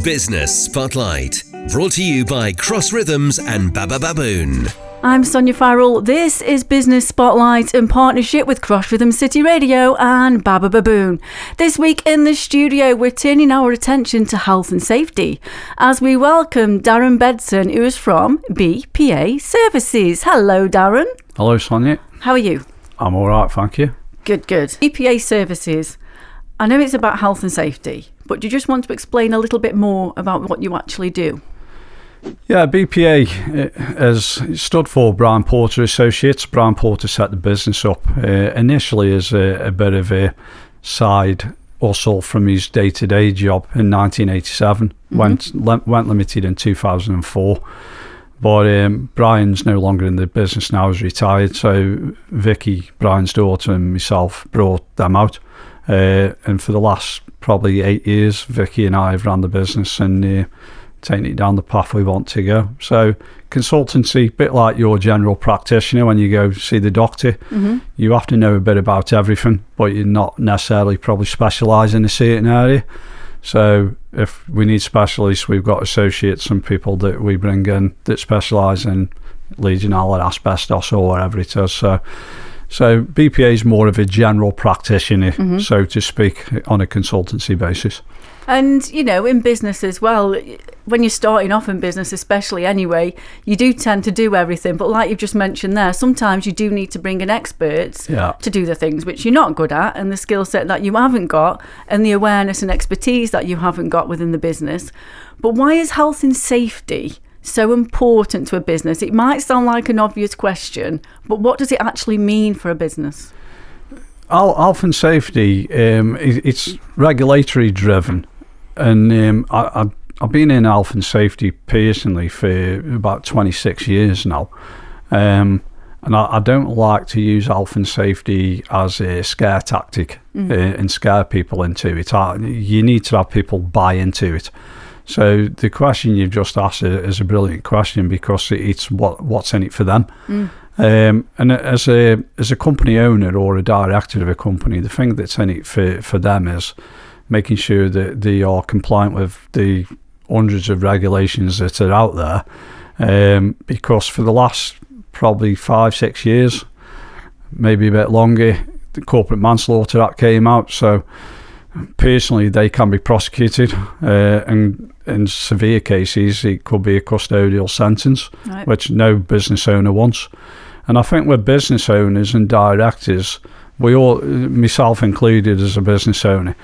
Business Spotlight, brought to you by Cross Rhythms and Baba Baboon. I'm Sonya Farrell. This is Business Spotlight in partnership with Cross Rhythm City Radio and Baba Baboon. This week in the studio, we're turning our attention to health and safety as we welcome Darren Bedson, who is from BPA Services. Hello, Darren. Hello, Sonya. How are you? I'm all right, thank you. Good. BPA Services. I know it's about health and safety, but do you just want to explain a little bit more about what you actually do? Yeah, BPA has stood for Brian Porter Associates. Brian Porter set the business up initially as a bit of a side hustle from his day-to-day job in 1987. Went limited in 2004. But Brian's no longer in the business now, he's retired. So Vicky, Brian's daughter, and myself brought them out. And for the last probably 8 years, Vicky and I have run the business and taking it down the path we want to go. So consultancy, a bit like your general practitioner when you go see the doctor. You have to know a bit about everything, but you're not necessarily probably specialise in a certain area. So if we need specialists, we've got associates and people that we bring in that specialise in Legionella, asbestos, or whatever it is. So BPA is more of a general practitioner, so to speak, on a consultancy basis. And, you know, in business as well, when you're starting off in business, especially anyway, you do tend to do everything. But like you've just mentioned there, sometimes you do need to bring in experts to do the things which you're not good at, and the skill set that you haven't got, and the awareness and expertise that you haven't got within the business. But why is health and safety so important to a business? It might sound like an obvious question, but what does it actually mean for a business? Health and safety, it's regulatory driven, and I've been in health and safety personally for about 26 years now, and I don't like to use health and safety as a scare tactic and scare people into it. You need to have people buy into it. So the question you've just asked is a brilliant question, because it's what's in it for them. And as a company owner or a director of a company, the thing that's in it for them is making sure that they are compliant with the hundreds of regulations that are out there. Because for the last probably 5-6 years, maybe a bit longer, the Corporate Manslaughter Act came out. So personally, they can be prosecuted, and in severe cases, it could be a custodial sentence, which no business owner wants. And I think with business owners and directors, we all, myself included as a business owner,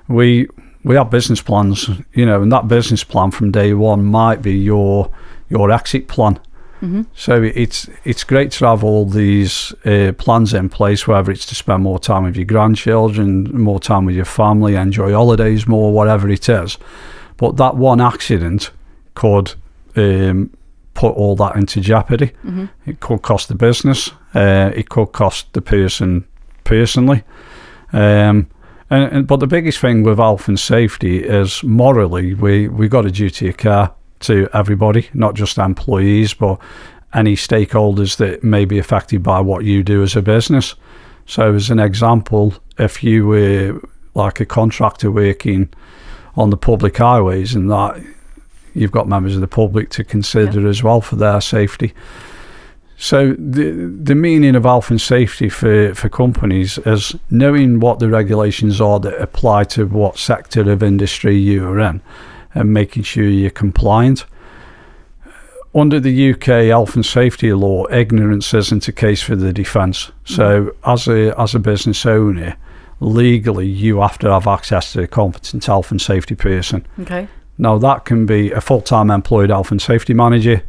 we have business plans, you know, and that business plan from day one might be your exit plan. So it's great to have all these plans in place, whether it's to spend more time with your grandchildren, more time with your family, enjoy holidays more, whatever it is. But that one accident could put all that into jeopardy. It could cost the business. It could cost the person personally. But the biggest thing with health and safety is morally, we got a duty of care to everybody, not just employees, but any stakeholders that may be affected by what you do as a business. So as an example, if you were like a contractor working on the public highways and that, you've got members of the public to consider as well for their safety. So the meaning of health and safety for companies is knowing what the regulations are that apply to what sector of industry you are in, and making sure you're compliant. Under the UK health and safety law, ignorance isn't a case for the defence. So as a business owner, legally you have to have access to a competent health and safety person. Now that can be a full-time employed health and safety manager,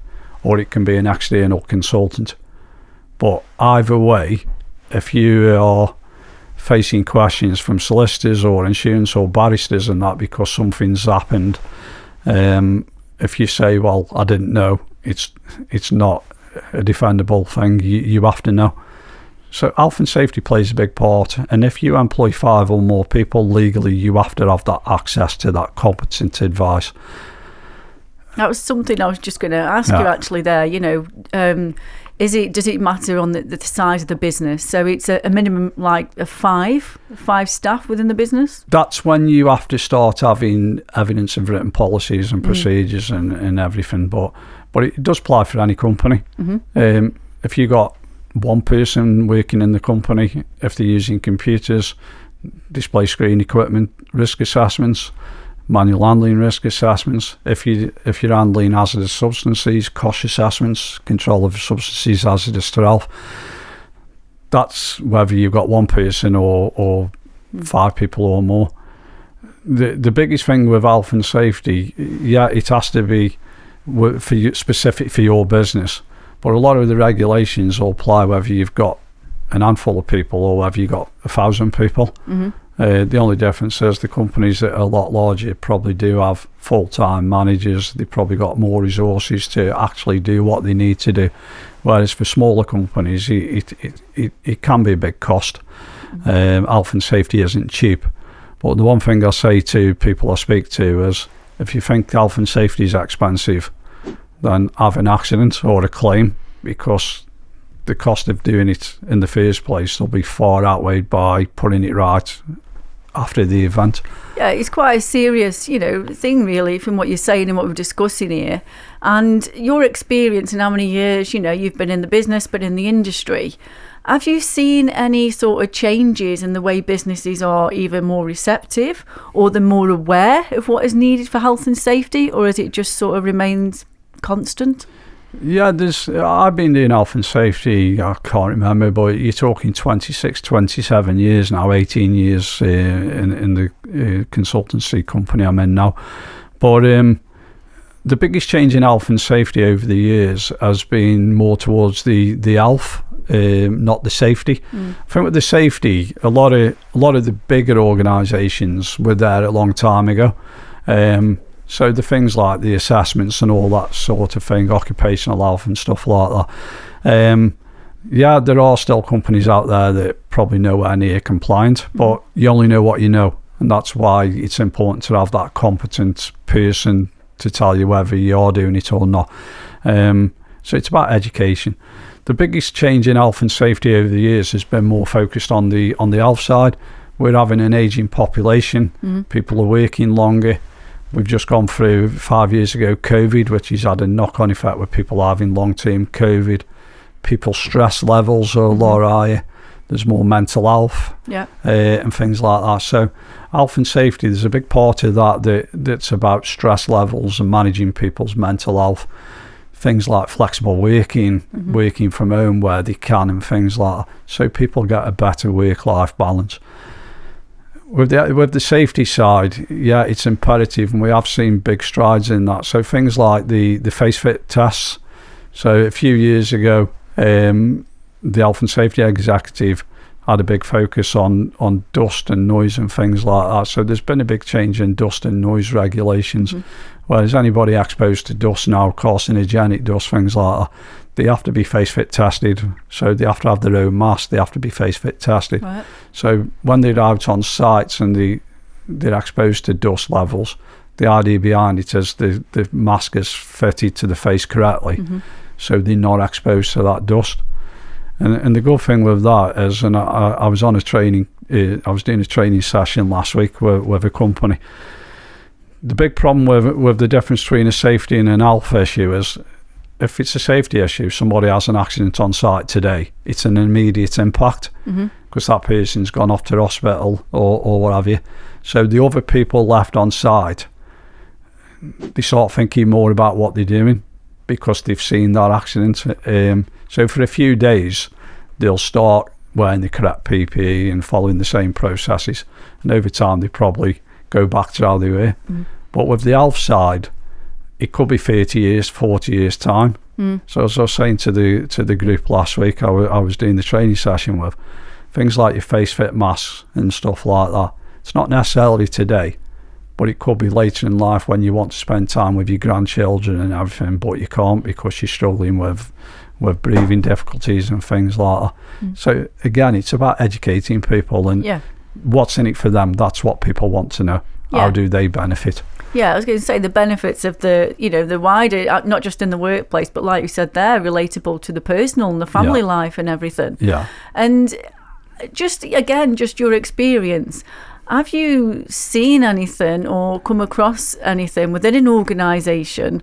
or it can be an external consultant. But either way, if you are facing questions from solicitors or insurance or barristers and that because something's happened, if you say, well, I didn't know, it's not a defendable thing. You have to know. So health and safety plays a big part, and if you employ 5 or more people legally, you have to have that access to that competent advice. That was something I was just going to ask you actually there. You know, does it matter on the size of the business? So it's a minimum like of five staff within the business? That's when you have to start having evidence of written policies and procedures and everything. But it does apply for any company. If you got one person working in the company, if they're using computers, display screen equipment, risk assessments, manual handling risk assessments, if you're handling hazardous substances, cost assessments, control of substances hazardous to health, that's whether you've got one person or 5 people or more. The biggest thing with health and safety, it has to be for you, specific for your business, but a lot of the regulations will apply whether you've got an handful of people or whether you've got 1,000 people. The only difference is the companies that are a lot larger probably do have full-time managers. They've probably got more resources to actually do what they need to do. Whereas for smaller companies, it can be a big cost. Health and safety isn't cheap. But the one thing I say to people I speak to is, if you think health and safety is expensive, then have an accident or a claim, because the cost of doing it in the first place will be far outweighed by putting it right after the event. Yeah, it's quite a serious, thing really, from what you're saying and what we're discussing here. And your experience in how many years, you've been in the business, but in the industry, have you seen any sort of changes in the way businesses are either more receptive or they're more aware of what is needed for health and safety, or has it just sort of remained constant? Yeah, I've been doing health and safety, I can't remember, but you're talking 26, 27 years now, 18 years in the consultancy company I'm in now. But the biggest change in health and safety over the years has been more towards the health, not the safety. I think with the safety, a lot of the bigger organisations were there a long time ago. So the things like the assessments and all that sort of thing, occupational health and stuff like that. There are still companies out there that probably nowhere near compliant, but you only know what you know. And that's why it's important to have that competent person to tell you whether you are doing it or not. So it's about education. The biggest change in health and safety over the years has been more focused on the health side. We're having an ageing population. People are working longer. We've just gone through 5 years ago COVID, which has had a knock-on effect with people having long-term COVID. People's stress levels are a lot higher. There's more mental health and things like that. So health and safety, there's a big part of that's about stress levels and managing people's mental health. Things like flexible working, working from home where they can, and things like that. So people get a better work-life balance. With the safety side, it's imperative, and we have seen big strides in that. So things like the face fit tests. So a few years ago, the health and safety executive had a big focus on dust and noise and things like that. So there's been a big change in dust and noise regulations. Whereas anybody exposed to dust now, carcinogenic dust, things like that, they have to be face fit tested. So they have to have their own mask. They have to be face fit tested. Right. So when they're out on sites and they're exposed to dust levels, the idea behind it is the mask is fitted to the face correctly, so they're not exposed to that dust. And the good thing with that is, and I was on I was doing a training session last week with a company. The big problem with the difference between a safety and an health issue is, if it's a safety issue, somebody has an accident on site today, it's an immediate impact because that person's gone off to the hospital or what have you. So the other people left on site, they start thinking more about what they're doing because they've seen that accident. So for a few days, they'll start wearing the correct PPE and following the same processes. And over time, they probably go back to how they were. But with the health side, it could be 30 years, 40 years time. So as I was saying to the group last week, I was doing the training session with, things like your face fit masks and stuff like that. It's not necessarily today, but it could be later in life when you want to spend time with your grandchildren and everything, but you can't because you're struggling with breathing difficulties and things like that. So again, it's about educating people and what's in it for them. That's what people want to know. How do they benefit? Yeah, I was going to say the benefits of the wider, not just in the workplace, but like you said there, relatable to the personal and the family life and everything. Yeah. And just your experience. Have you seen anything or come across anything within an organisation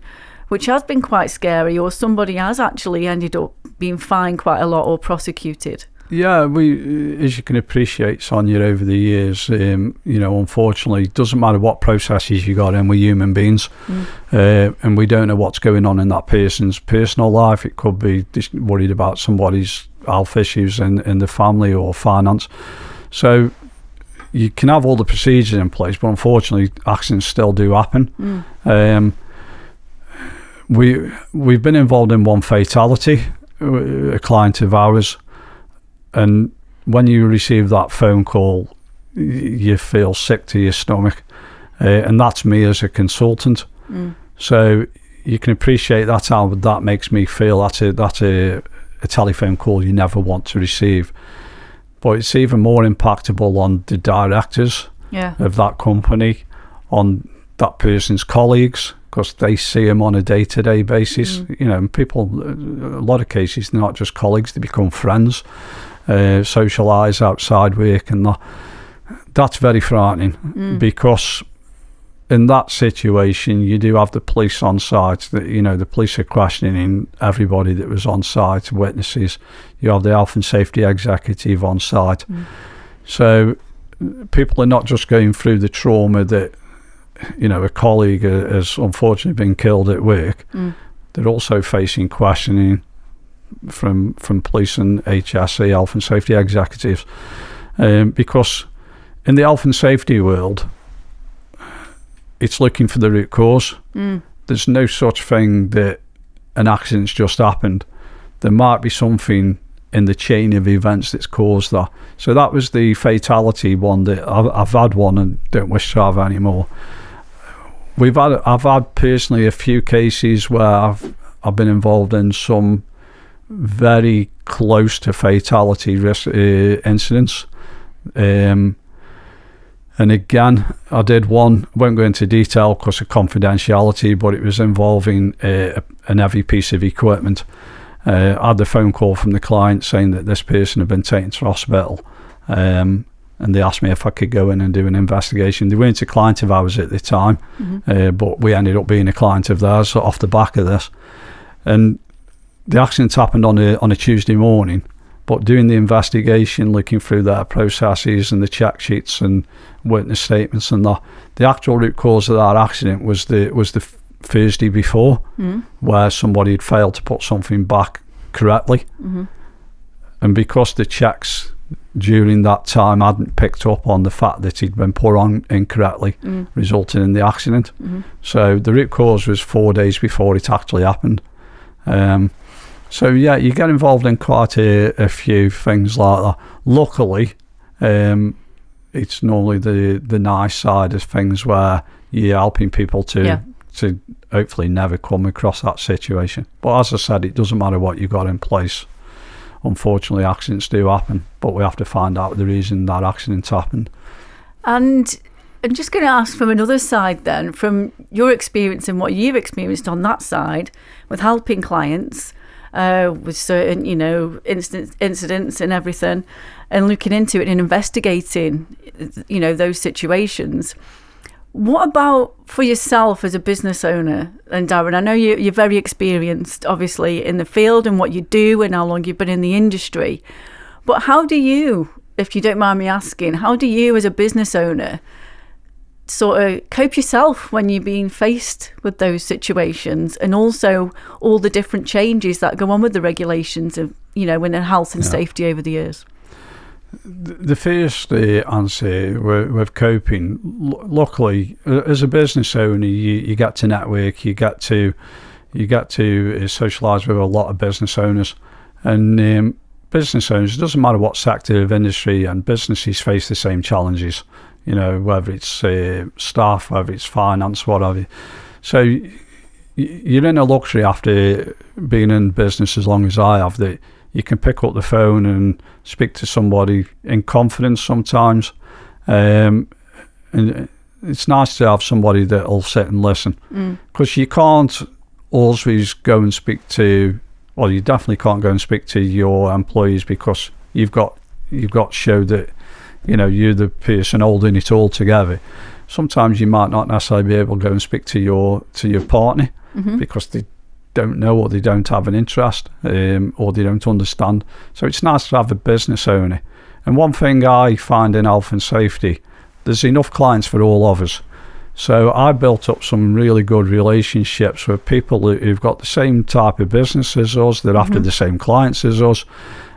which has been quite scary, or somebody has actually ended up being fined quite a lot or prosecuted? Yeah, we, as you can appreciate, Sonya, over the years, unfortunately, it doesn't matter what processes you got in, we're human beings, and we don't know what's going on in that person's personal life. It could be just worried about somebody's health issues in the family or finance. So you can have all the procedures in place, but unfortunately, accidents still do happen. We've been involved in one fatality, a client of ours. And when you receive that phone call, you feel sick to your stomach. And that's me as a consultant. So you can appreciate that's how that makes me feel. That's a telephone call you never want to receive. But it's even more impactable on the directors of that company, on that person's colleagues, because they see them on a day-to-day basis. And people, a lot of cases, they're not just colleagues, they become friends. Socialise outside work, and that's very frightening, because in that situation you do have the police on site. The police are questioning everybody that was on site, witnesses. You have the health and safety executive on site. So people are not just going through the trauma that a colleague has unfortunately been killed at work. They're also facing questioning from police and HSE, health and safety executives, because in the health and safety world, it's looking for the root cause. There's no such thing that an accident's just happened. There might be something in the chain of events that's caused that. So that was the fatality one that I've had one and don't wish to have anymore. I've had personally a few cases where I've been involved in some very close to fatality risk incidents, and again I did one, won't go into detail because of confidentiality, but it was involving an heavy piece of equipment. I had the phone call from the client saying that this person had been taken to hospital, and they asked me if I could go in and do an investigation. They weren't a client of ours at the time, but we ended up being a client of theirs off the back of this. And the accident happened on a Tuesday morning, but doing the investigation, looking through their processes and the check sheets and witness statements and that, the actual root cause of that accident was the Thursday before, where somebody had failed to put something back correctly. And because the checks during that time hadn't picked up on the fact that he'd been put on incorrectly, resulting in the accident. So the root cause was 4 days before it actually happened. So yeah, you get involved in quite a few things like that. Luckily, it's normally the nice side of things where you're helping people to hopefully never come across that situation. But as I said, it doesn't matter what you've got in place. Unfortunately, accidents do happen, but we have to find out the reason that accident happened. And I'm just going to ask from another side then, from your experience and what you've experienced on that side with helping clients with certain, incidents and everything, and looking into it and investigating, those situations. What about for yourself as a business owner? And Darren, I know you're very experienced, obviously, in the field and what you do and how long you've been in the industry. But how do you, if you don't mind me asking, how do you as a business owner sort of cope yourself when you're being faced with those situations, and also all the different changes that go on with the regulations of, in health and safety over the years? The first answer with coping, luckily, as a business owner, you get to network, you get to socialise with a lot of business owners, and business owners, it doesn't matter what sector of industry, and businesses face the same challenges, whether it's staff, whether it's finance, whatever. So you're in a luxury after being in business as long as I have, that you can pick up the phone and speak to somebody in confidence sometimes, and it's nice to have somebody that'll sit and listen, because you can't always go and speak to, well, you definitely can't go and speak to your employees, because you've got to show that, you know, you're the person holding it all together. Sometimes you might not necessarily be able to go and speak to your partner, because they don't know, or they don't have an interest, or they don't understand. So it's nice to have a business owner. And one thing I find in health and safety, there's enough clients for all of us. So I built up some really good relationships with people who've got the same type of business as us, they're after the same clients as us.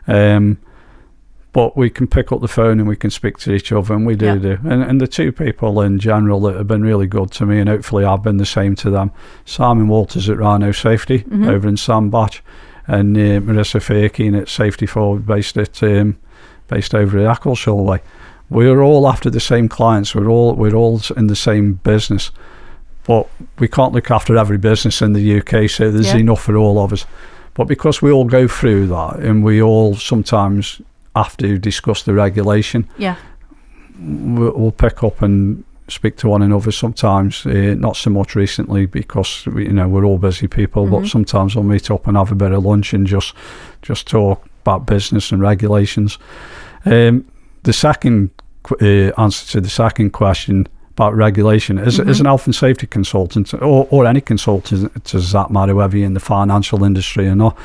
But we can pick up the phone and we can speak to each other, and we do. And the two people in general that have been really good to me, and hopefully I've been the same to them, Simon Walters at Rhino Safety over in Sandbach, and Marissa Fairkeen at Safety Forward, based over at Eccleshall Way. We're all after the same clients. We're all in the same business, but we can't look after every business in the UK, so there's enough for all of us. But because we all go through that, and we all sometimes have to discuss the regulation, we'll pick up and speak to one another sometimes. Not so much recently, because we're all busy people, but sometimes we'll meet up and have a bit of lunch and just talk about business and regulations. The second answer to the second question about regulation, as an health and safety consultant, or any consultant, does that matter whether you're in the financial industry or not,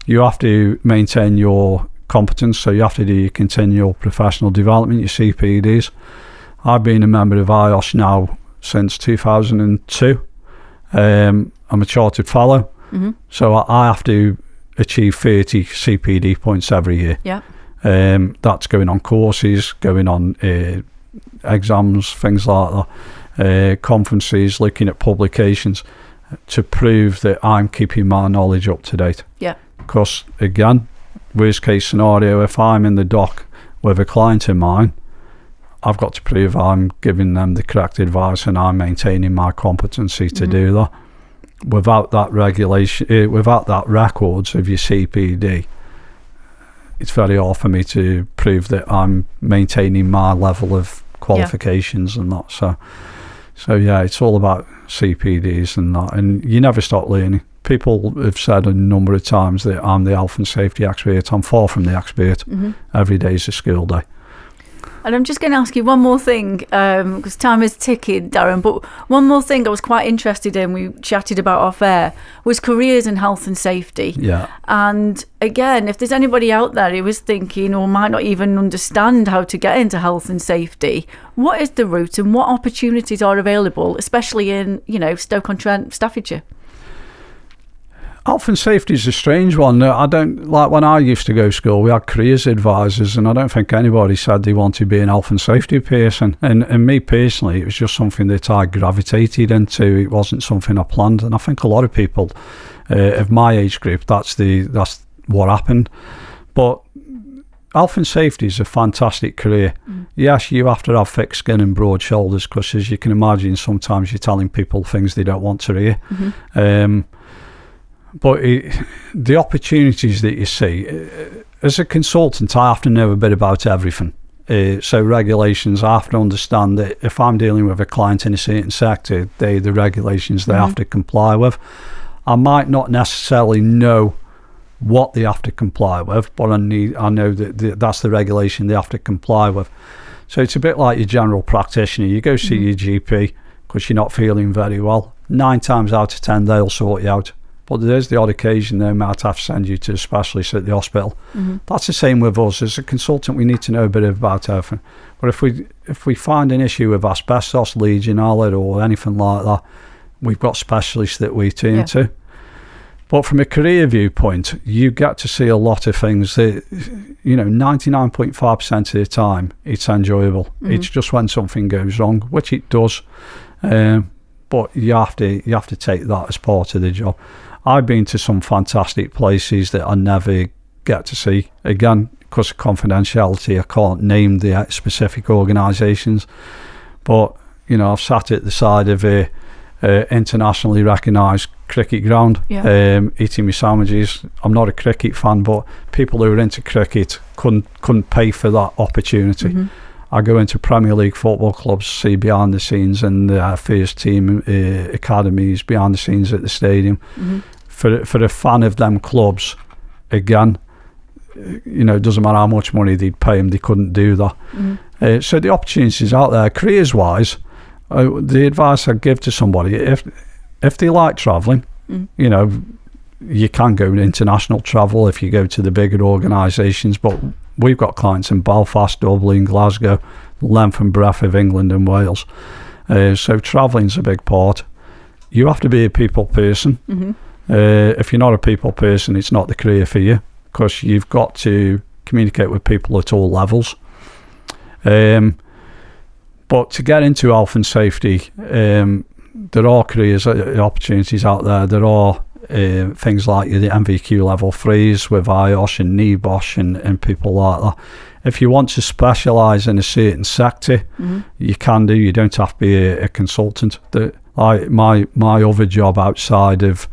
you have to maintain your competence. So you have to do your continual professional development, your CPDs. I've been a member of IOS now since 2002. I'm a chartered fellow, so I have to achieve 30 CPD points every year. That's going on courses, going on exams, things like that, conferences, looking at publications, to prove that I'm keeping my knowledge up to date. Because again, worst case scenario, if I'm in the dock with a client of mine, I've got to prove I'm giving them the correct advice and I'm maintaining my competency to do that. Without that regulation, without that records of your CPD, it's very hard for me to prove that I'm maintaining my level of qualifications and that. So yeah, it's all about CPDs and that, and you never stop learning. People have said a number of times that I'm the health and safety expert. I'm far from the expert. Every day is a school day. And I'm just going to ask you one more thing, because time is ticking, Darren, but one more thing I was quite interested in, we chatted about off air, was careers in health and safety. And again, if there's anybody out there who is thinking or might not even understand how to get into health and safety, what is the route and what opportunities are available, especially in, Stoke-on-Trent, Staffordshire? Health and safety is a strange one. I don't, like when I used to go to school, we had careers advisors, and I don't think anybody said they wanted to be an health and safety person. And me personally, it was just something that I gravitated into. It wasn't something I planned. And I think a lot of people of my age group, that's what happened. But health and safety is a fantastic career. Yes, you have to have thick skin and broad shoulders, because as you can imagine, sometimes you're telling people things they don't want to hear. But the opportunities that you see, as a consultant, I have to know a bit about everything. So regulations, I have to understand that if I'm dealing with a client in a certain sector, the regulations they have to comply with. I might not necessarily know what they have to comply with, but I know that that's the regulation they have to comply with. So it's a bit like your general practitioner. You go see your GP because you're not feeling very well. 9 times out of 10, they'll sort you out. But there's the odd occasion they might have to send you to a specialist at the hospital. That's the same with us. As a consultant, we need to know a bit about everything. But if we find an issue with asbestos, Legionella, or anything like that, we've got specialists that we turn to. But from a career viewpoint, you get to see a lot of things that, 99.5% of the time, it's enjoyable. It's just when something goes wrong, which it does. But you have to take that as part of the job. I've been to some fantastic places that I never get to see. Again, because of confidentiality, I can't name the specific organisations. But, I've sat at the side of a internationally recognised cricket ground, eating my sandwiches. I'm not a cricket fan, but people who are into cricket couldn't pay for that opportunity. I go into Premier League football clubs, see behind the scenes, and the first team academies behind the scenes at the stadium. For a fan of them clubs, again, it doesn't matter how much money they'd pay them, they couldn't do that. So the opportunities out there, careers-wise, the advice I'd give to somebody, if they like travelling, you can go international travel if you go to the bigger organisations, but we've got clients in Belfast, Dublin, Glasgow, length and breadth of England and Wales. So travelling's a big part. You have to be a people person. If you're not a people person, it's not the career for you, because you've got to communicate with people at all levels. But to get into health and safety, there are careers opportunities out there. There are things like the MVQ level 3s with IOSH and NEBOSH and people like that. If you want to specialise in a certain sector, you can do. You don't have to be a consultant. My other job outside of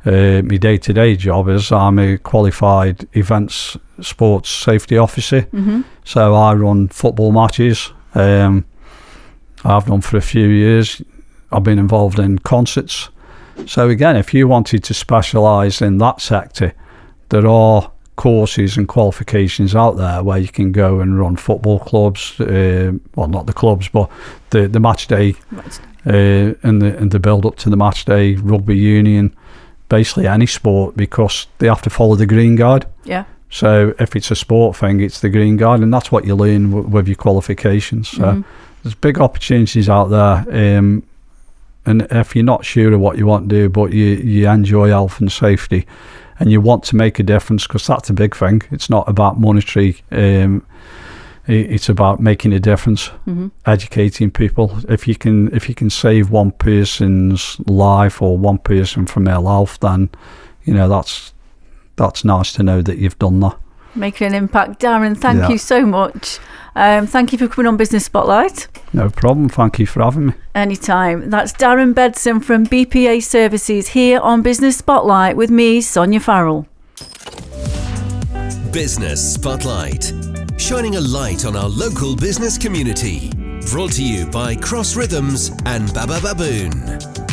my day-to-day job is I'm a qualified events sports safety officer. So I run football matches. I've done for a few years. I've been involved in concerts. So again, if you wanted to specialise in that sector, there are courses and qualifications out there where you can go and run football clubs, well, not the clubs, but the match day, and the build up to the match day, rugby union, basically any sport, because they have to follow the Green Guide. So if it's a sport thing, it's the Green Guide, and that's what you learn with your qualifications. So there's big opportunities out there. And if you're not sure of what you want to do, but you enjoy health and safety, and you want to make a difference, because that's a big thing. It's not about monetary. It's about making a difference, educating people. If you can save one person's life or one person from ill health, then that's nice to know that you've done that. Making an impact. Darren, thank you so much. Thank you for coming on Business Spotlight. No problem. Thank you for having me. Anytime. That's Darren Bedson from BPA Services here on Business Spotlight with me, Sonya Farrell. Business Spotlight, shining a light on our local business community. Brought to you by Cross Rhythms and Baba Baboon.